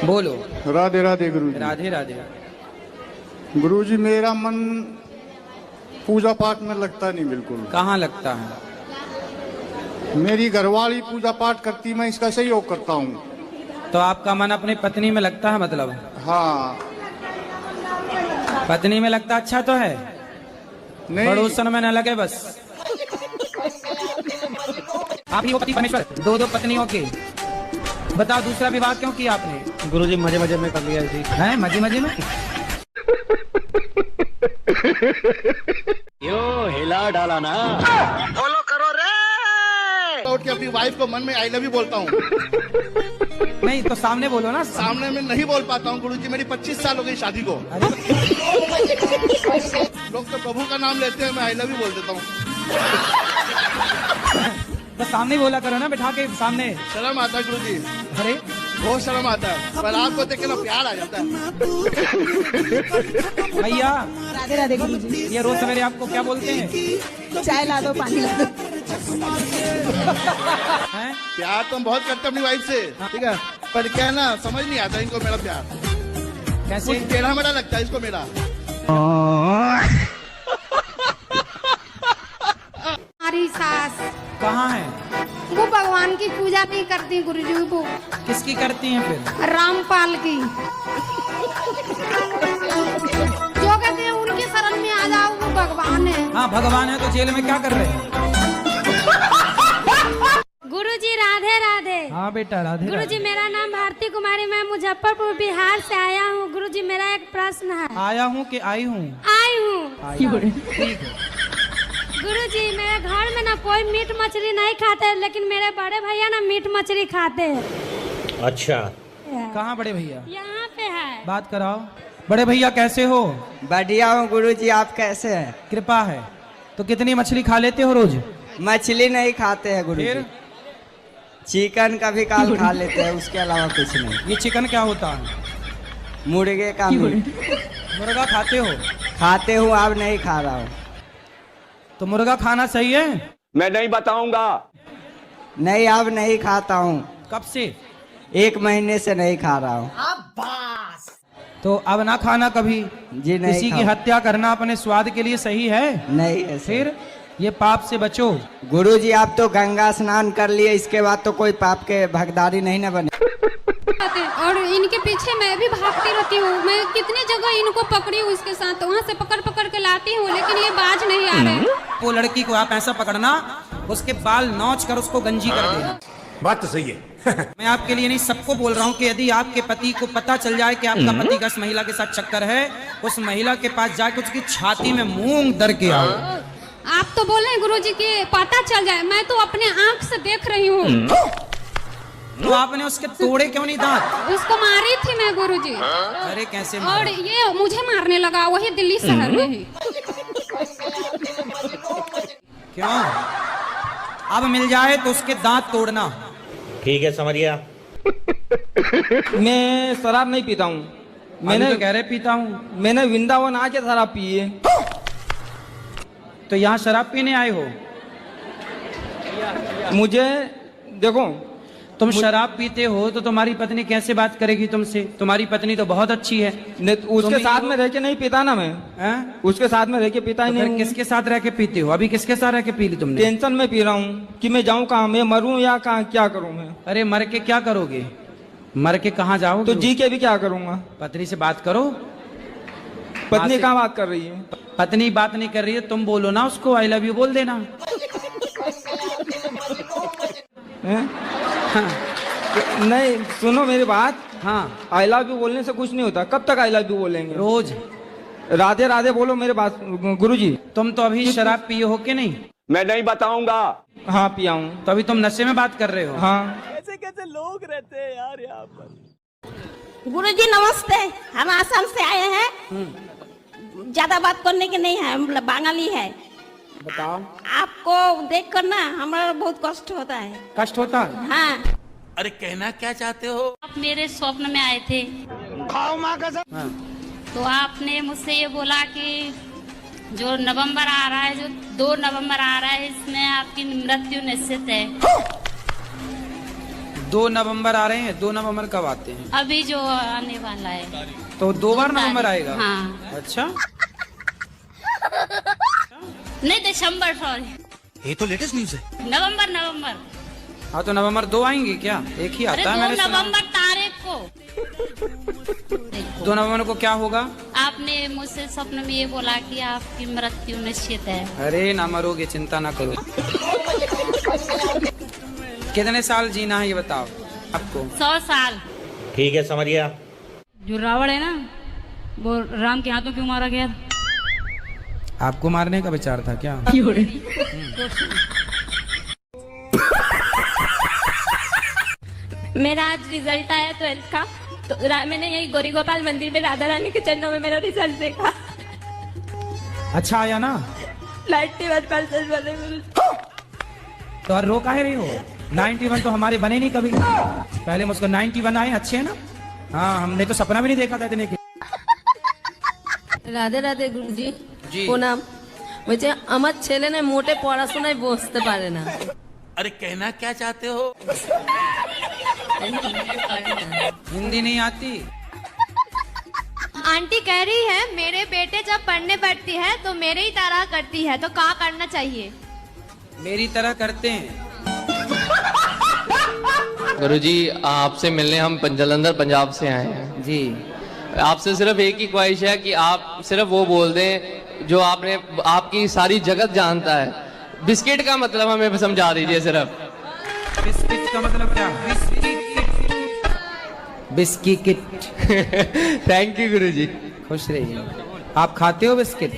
बोलो। राधे राधे गुरुजी। राधे राधे। गुरुजी मेरा मन पूजा पाठ में लगता नहीं बिल्कुल। कहाँ लगता है? मेरी घरवाली पूजा पाठ करती, मैं इसका सहयोग करता हूँ। तो आपका मन अपनी पत्नी में लगता है मतलब? हाँ। पत्नी में लगता अच्छा तो है, नहीं पड़ोसन में न लगे बस। आप ही हो पति परमेश्वर, दो दो पत्नियों के। बताओ दूसरा विवाह क्यों किया आपने? गुरुजी मजे मजे में कर लिया जी। हैं मजे मजे में? यो हिला डाला ना। फॉलो करो रे। उठ के अपनी वाइफ को मन में आई लव यू बोलता हूँ। नहीं तो सामने बोलो ना। सामने में नहीं बोल पाता हूँ गुरुजी, मेरी 25 साल हो गई शादी को। लोग तो प्रभु का नाम लेते हैं, मैं आई लव यू बोल देता हूँ। तो सामने बोला करो ना, बिठा के सामने। शर्म आता है गुरुजी, अरे बहुत शर्म आता है, पर आपको देख के ना प्यार आ जाता है। भैया राधे राधे गुरुजी। ये रोज सवेरे आपको क्या बोलते हैं? चाय ला दो, पानी ला दो। हैं? प्यार तो हम बहुत करते हैं अपनी वाइफ से, ठीक है, पर क्या है ना, समझ नहीं आता इनको मेरा प्यार। कैसे? कुछ टेढ़ा मेढ़ा लगता है इसको मेरा। हमारी सास कहाँ है? वो भगवान की पूजा नहीं करती गुरुजी, वो किसकी करती हैं फिर? रामपाल की। जो कहते हैं उनके शरण में आ जाओ, वो भगवान है। हाँ भगवान है तो जेल में क्या कर रहे हैं? गुरुजी राधे राधे। हाँ बेटा राधे गुरुजी मेरा नाम भारती कुमारी, मैं मुजफ्फरपुर बिहार से आया हूँ। गुरुजी मेरा एक प्रश्न है। आया हूँ कि आई हूँ? आई हूँ। ठीक है। गुरुजी मेरे घर में ना कोई मीट मछली नहीं खाते है, लेकिन मेरे बड़े भैया ना मीट मछली खाते हैं। अच्छा। कहाँ बड़े भैया? यहाँ पे है। बात कराओ। बड़े भैया कैसे हो? बढ़िया हूँ गुरुजी, आप कैसे हैं? कृपा है। तो कितनी मछली खा लेते हो रोज? मछली नहीं खाते हैं गुरुजी, फिर? चिकन कभी काल खा लेते हैं, उसके अलावा कुछ नहीं। ये चिकन क्या होता है? मुर्गे का मीट। मुर्गा खाते हो? खाते हूँ, अब नहीं खा रहा हूँ। तो मुर्गा खाना सही है? मैं नहीं बताऊंगा। नहीं, अब नहीं खाता हूँ। कब से? 1 महीने से नहीं खा रहा हूँ। तो अब ना खाना कभी। जी नहीं किसी की खाऊं। हत्या करना अपने स्वाद के लिए सही है? नहीं ऐसे। फिर ये पाप से बचो। गुरुजी आप तो गंगा स्नान कर लिए, इसके बाद तो कोई पाप के भागीदारी नहीं न बने। और इनके पीछे मैं भी भागती रहती हूँ। मैं कितनी जगह इनको पकड़ी हूँ, इसके साथ वहाँ से पकड़ पकड़ के लाती हूँ, लेकिन ये बाज नहीं आ रहे। वो लड़की को आप ऐसा पकड़ना, उसके बाल नोच कर उसको गंजी कर देना। बात तो सही है। मैं आपके लिए नहीं, सबको बोल रहा हूँ कि यदि आपके पति को पता चल जाए कि आपका पति का इस महिला के साथ चक्कर है, उस महिला के पास जाके उसकी छाती में मूंग दर के आओ। आप तो बोल रहे हैं गुरुजी कि पता चल जाए, मैं तो अपने आँख से देख रही हूँ। तो आपने उसके तोड़े क्यों नहीं दांत? उसको मारी थी मैं गुरुजी। अरे कैसे और मारा? ये मुझे मारने लगा, वही दिल्ली शहर में ही। क्यों? अब मिल जाए तो उसके दांत तोड़ना। ठीक है समझ गया। मैं शराब नहीं पीता हूँ। मैंने तो कह रहे पीता हूँ। मैंने वृंदावन आके शराब पी है। तो यहाँ शराब पीने आए हो? मुझे देखो, तुम शराब पीते हो तो तुम्हारी पत्नी कैसे बात करेगी तुमसे? तुम्हारी पत्नी तो बहुत अच्छी है। उसके साथ में रह के नहीं पीता ना मैं। हैं? उसके साथ में रह के पीता ही तो फिर नहीं। किसके साथ रह के पीते हो? अभी किसके साथ रह के पी ली तुमने? टेंशन में पी रहा हूँ कि मैं जाऊँ कहाँ, मैं मरूँ या कहाँ, क्या करूँ मैं? अरे मर के क्या करोगे? मर के कहाँ जाओगे? तो जी के भी क्या करूँगा? पत्नी से बात करो। पत्नी कहाँ बात कर रही है? पत्नी बात नहीं कर रही है, तुम बोलो ना उसको, आई लव यू बोल देना। हाँ। नहीं सुनो मेरी बात। हाँ आई लव यू बोलने से कुछ नहीं होता। कब तक आई लव यू बोलेंगे? रोज राधे राधे बोलो मेरे बात। गुरुजी तुम तो अभी शराब पिए हो कि नहीं? मैं नहीं बताऊंगा। हाँ पिया हूँ। तो अभी तुम नशे में बात कर रहे हो? हाँ। कैसे कैसे लोग रहते हैं यार यहाँ पर। गुरुजी नमस्ते, हम आसाम से आए हैं। ज्यादा बात करने के नहीं है, मतलब बंगाली है। बताओ। आपको देख कर ना हमारा बहुत कष्ट होता है। कष्ट होता है? हाँ। अरे कहना क्या चाहते हो? आप मेरे स्वप्न में आए थे। खाओ माँ कसम। हाँ। तो आपने मुझसे ये बोला कि जो नवंबर आ रहा है, जो 2 नवंबर आ रहा है, इसमें आपकी मृत्यु निश्चित है। 2 नवंबर आ रहे हैं, 2 नवंबर कब आते हैं? अभी जो आने वाला है तो 2 बार नवंबर आएगा? हाँ। अच्छा, नहीं दिसंबर, सॉरी, ये तो लेटेस्ट न्यूज है। नवंबर। हाँ तो नवंबर 2 आएंगे क्या? एक ही अरे आता है 2 मैंने सुना। नवंबर तारीख को 2 नवंबर को क्या होगा? आपने मुझसे स्वप्न में ये बोला कि आपकी मृत्यु निश्चित है। अरे ना मरोगे, चिंता ना करो। कितने साल जीना है ये बताओ आपको? 100 साल। ठीक है समझ गया। जो रावण है ना, वो राम के हाथों क्यों मारा गया? आपको मारने का विचार था क्या? मेरा आज रिजल्ट आया 12th का, तो मैंने यही गौरी गोपाल मंदिर में राधा रानी के चरणों में मेरा रिजल्ट देखा। अच्छा आया ना? 91% बने गुरुजी। तो और रो काहे रही हो? 91 तो हमारे बने नहीं कभी। पहले मुझको 91 आए, अच्छे है ना? हाँ, हमने तो सपना भी नहीं देखा था इतने के। রাধে রাধে গুরুজি, জি। প্রণাম। বলছে আমার ছেলে না মোটে পড়াশোনায় বসতে পারে না। अरे कहना क्या चाहते हो? हिंदी नहीं आती? आंटी कह रही है मेरे बेटे जब पढ़ने बैठती है तो मेरे ही तरह करती है, तो क्या करना चाहिए? मेरी तरह करते हैं। गुरुजी आपसे मिलने हम जलंधर पंजाब से आए हैं जी। आपसे सिर्फ एक ही ख्वाहिश है कि आप सिर्फ वो बोल दें जो आपने आपकी सारी जगत जानता है। बिस्किट का मतलब हमें समझा दीजिए सिर्फ। बिस्किट का मतलब क्या? बिस्किट। थैंक यू गुरुजी। खुश रहिए। आप खाते हो बिस्किट?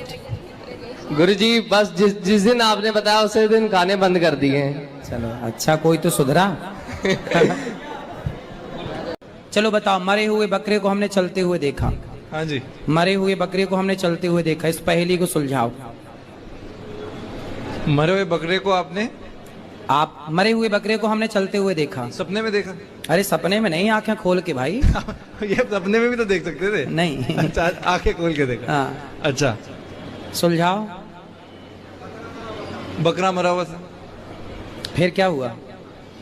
गुरुजी बस जिस दिन आपने बताया उसी दिन खाने बंद कर दिए हैं। चलो अच्छा, कोई तो सुधरा। चलो बताओ, मरे हुए बकरे को हमने चलते हुए देखा। हाँ जी। मरे हुए बकरे को हमने चलते हुए देखा, इस पहेली को सुलझाओ। मरे हुए बकरे को आपने? आप मरे हुए बकरे को हमने चलते हुए देखा। सपने में देखा? अरे सपने में नहीं, आंखें खोल के भाई। ये सपने में भी तो देख सकते थे। नहीं। अच्छा, आंखें खोल के देखा। हाँ, अच्छा, सुलझाओ। बकरा मरा हुआ था, फिर क्या हुआ?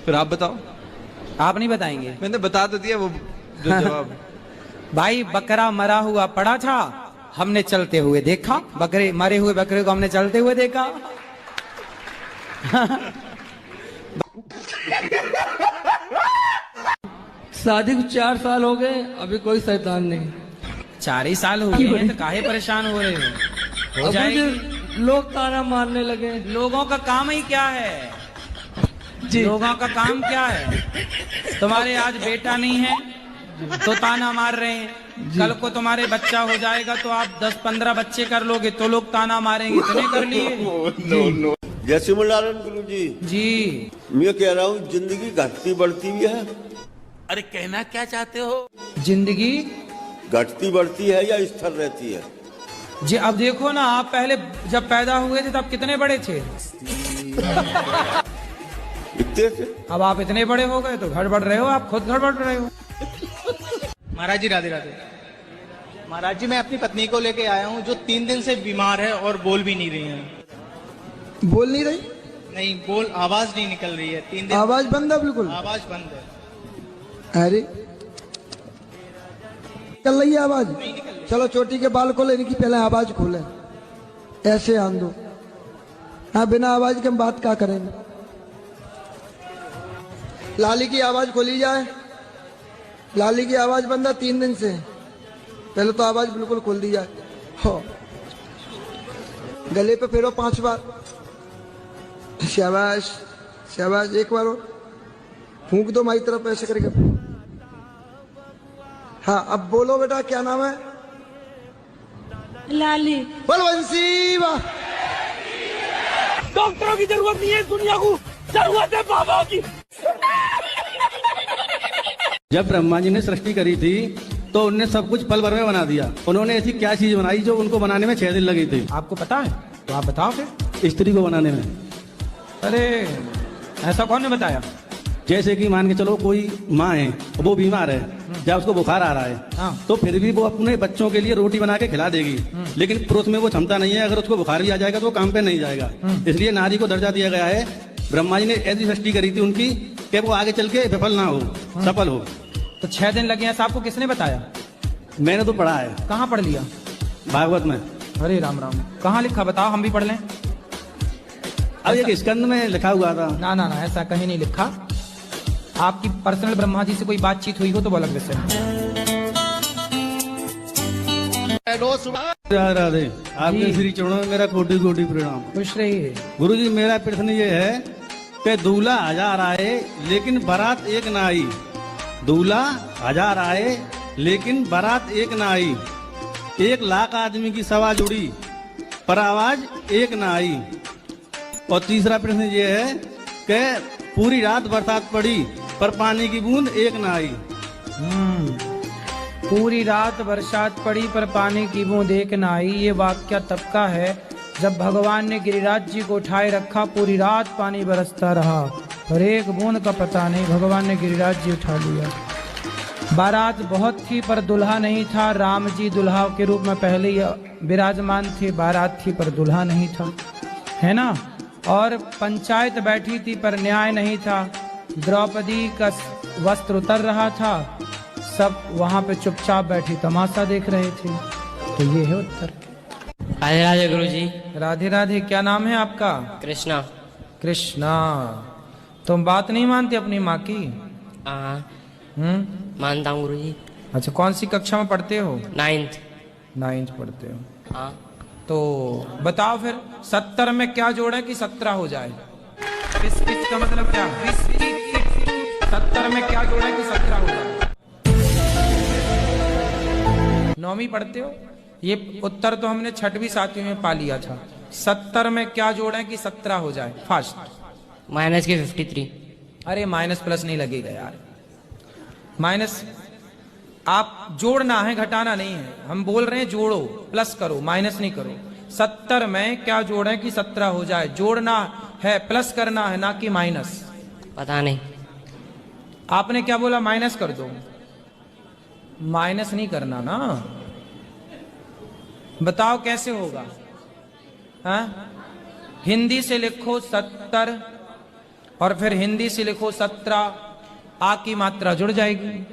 फिर आप बताओ। आप नहीं बताएंगे? मैंने बता तो दिया वो जो जवाब। भाई बकरा मरा हुआ पड़ा था, हमने चलते हुए देखा। बकरे, मरे हुए बकरे को हमने चलते हुए देखा। शादी को 4 साल हो गए, अभी कोई शैतान नहीं। 4 ही साल हो गए हैं तो काहे परेशान हो रहे हो? हो जाएगी। लोग ताना मारने लगे। लोगों का काम ही क्या है? लोगों का काम क्या है? तुम्हारे आज बेटा नहीं है तो ताना मार रहे हैं, कल को तुम्हारे बच्चा हो जाएगा तो आप 10-15 बच्चे कर लोगे तो लोग ताना मारेंगे। इतने कर लिए। जय श्री नारायण गुरु जी। जी मैं कह रहा हूँ जिंदगी घटती बढ़ती भी है। अरे कहना क्या चाहते हो? जिंदगी घटती बढ़ती है या स्थिर रहती है? जी अब देखो ना, आप पहले जब पैदा हुए थे तब कितने बड़े थे? इतने थे। अब आप इतने बड़े हो गए तो गड़बड़ रहे हो, आप खुद गड़बड़ रहे हो। महाराज जी राधे राधे। महाराज जी मैं अपनी पत्नी को लेके आया हूँ जो 3 दिन से बीमार है और बोल भी नहीं रही है। बोल नहीं रही? नहीं, बोल आवाज नहीं निकल रही है 3 दिन। आवाज बंद है बिल्कुल? आवाज बंद है। अरे निकल रही है आवाज? चलो चोटी के बाल खोले, इनकी पहले आवाज खोले, ऐसे आन दो। हाँ, बिना आवाज के हम बात क्या करेंगे? लाली की आवाज खोली जाए। लाली की आवाज बंद है 3 दिन से, पहले तो आवाज बिल्कुल खोल दी जाए। हो गले पे फेरो 5 बार। शाबाश शाबाश, एक बार और फूंक दो माई तरफ ऐसे करके। हाँ अब बोलो बेटा, क्या नाम है? लाली। बलवंशी वाह। डॉक्टरों की जरूरत नहीं है दुनिया को, जरूरत है बाबा की। जब ब्रह्मा जी ने सृष्टि करी थी तो उनने सब कुछ पल भर में बना दिया। उन्होंने ऐसी क्या चीज बनाई जो उनको बनाने में 6 दिन लगी थी? आपको पता है तो आप बताओ फिर। स्त्री को बनाने में। अरे ऐसा कौन ने बताया? जैसे कि मान के चलो कोई माँ है, वो बीमार है, जब उसको बुखार आ रहा है, हाँ। तो फिर भी वो अपने बच्चों के लिए रोटी बना के खिला देगी, लेकिन पुरुष में वो क्षमता नहीं है। अगर उसको बुखार भी आ जाएगा तो वो काम पे नहीं जाएगा। इसलिए नारी को दर्जा दिया गया है। ब्रह्मा जी ने ऐसी सृष्टि करी थी उनकी कि वो आगे चल के विफल ना हो, सफल हो। तो 6 दिन लगे हैं, आपको किसने बताया? मैंने तो पढ़ा है। कहाँ पढ़ लिया? भागवत में। अरे राम राम, कहाँ लिखा बताओ, हम भी पढ़ लें। अब एक स्कंद में लिखा हुआ था। ना ना ना, ऐसा कहीं नहीं लिखा। आपकी पर्सनल ब्रह्मा जी से कोई बातचीत हुई हो तो वो अलग विषय है। राधे राधे, आपके श्री चरणों में मेरा कोटि कोटि प्रणाम। खुश रहिए। गुरु जी, मेरा प्रश्न ये है कि दूल्हा 1000 आए लेकिन बारात एक ना आई। दूल्हा 1000 आए लेकिन बारात एक ना आई। 1,00,000 आदमी की सभा जुड़ी पर आवाज एक ना आई। और तीसरा प्रश्न ये है कि पूरी रात बरसात पड़ी पर पानी की बूंद एक ना आई। पूरी रात बरसात पड़ी पर पानी की बूंद एक ना आई। ये वाक्य तब का है जब भगवान ने गिरिराज जी को उठाए रखा, पूरी रात पानी बरसता रहा पर एक बूंद का पता नहीं, भगवान ने गिरिराज जी उठा लिया। बारात बहुत थी पर दुल्हा नहीं था। राम जी दुल्हा के रूप में पहले ही विराजमान थे, बारात थी पर दुल्हा नहीं था, है ना। और पंचायत बैठी थी पर न्याय नहीं था। द्रौपदी का वस्त्र उतर रहा था, सब वहां पे चुपचाप बैठी तमाशा देख रहे थे। तो ये है उत्तर। राधे राधे गुरु जी। राधे राधे। क्या नाम है आपका? कृष्णा। कृष्णा, तुम बात नहीं मानते अपनी माँ की? मानता हूँ गुरु जी। अच्छा, कौन सी कक्षा में पढ़ते हो? 9th पढ़ते हो। हाँ। तो बताओ फिर 70 में क्या जोड़े कि 17 हो जाए? किस का मतलब क्या? 70 में क्या जोड़े कि 17 हो जाए? 9वीं पढ़ते हो? ये उत्तर तो हमने 6वीं 7वीं में पा लिया था। 70 में क्या जोड़े कि 17 हो जाए? फास्ट। माइनस के 53। अरे माइनस प्लस नहीं लगेगा यार। माइनस आप जोड़ना है, घटाना नहीं है। हम बोल रहे हैं जोड़ो, प्लस करो, माइनस नहीं करो। 70 में क्या जोड़े कि 17 हो जाए? जोड़ना है, प्लस करना है, ना कि माइनस। पता नहीं। आपने क्या बोला? माइनस कर दो। माइनस नहीं करना ना। बताओ कैसे होगा? हाँ? हिंदी से लिखो 70 और फिर हिंदी से लिखो 17, आ की मात्रा जुड़ जाएगी।